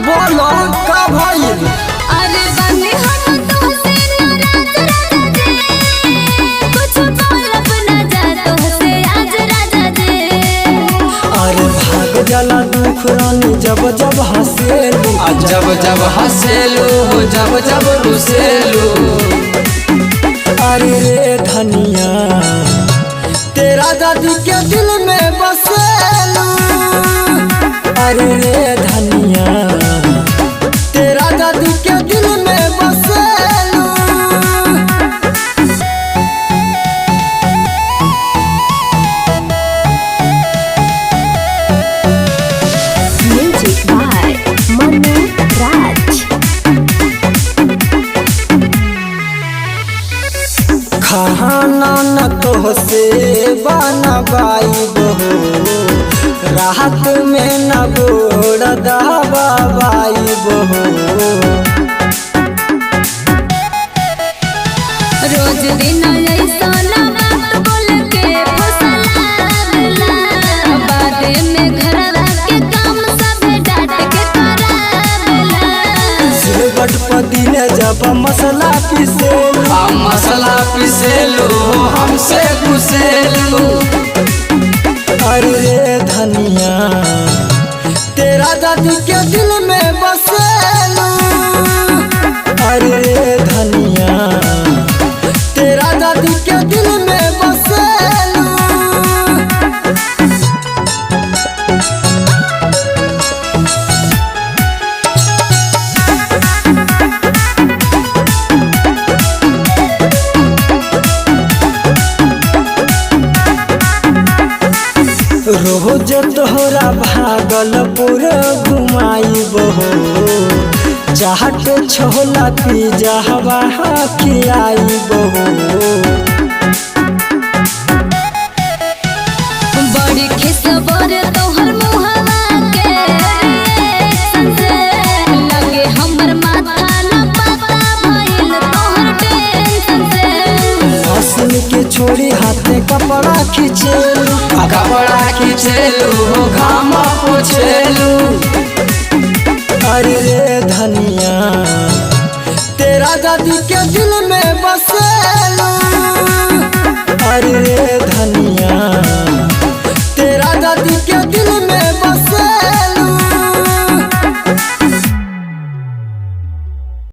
बोलो का भइल। अरे बने हम तो से नाराज राजा जी, कुछ बोलब ना जा तो से आज राजा जी। अरे भाग जाला दुख रानी जब जब हंसेलू, जब जब हंसेलू जब जब रुसेलू। अरे रे धनिया तेरा दादी के दिल में बसेलू। अरे रे धनिया तेरा दादी के दिल में बसेलू। म्यूजिक बाय मनु राज। खाना न तो से बनवाई बहो, रात में न गोड़ दबाई बहो। रोज दिन ऐसा ना बात बोल के फसलावेला, बादे में घरवा के काम सब डांट के करावेला। सिलबट पर दिने जब मसला पीसेलू, मसला पिसेलू हमसे घुसेलू। अरे रे धनिया तेरा दादी के दिल में बसेलू। अरे रे धनिया तेरा दादी के दिल में बसेलू। रोज तोहरा भागलपुर घुमाई बहो, चाट छोला पिज्जा हवा खिलाई बहो। बड़ी खिसबर तोहर मुहवा के रिएक्शन से, लगे हमर माथा न पता भइल तोहर टेंशन से। हंसन के छोड़ी हाथे कपड़ा खींचेलू, कपड़ा खींचेलू घाम पोछेलू। अरे रे धनिया तेरा दादी के दिल में बसेलू।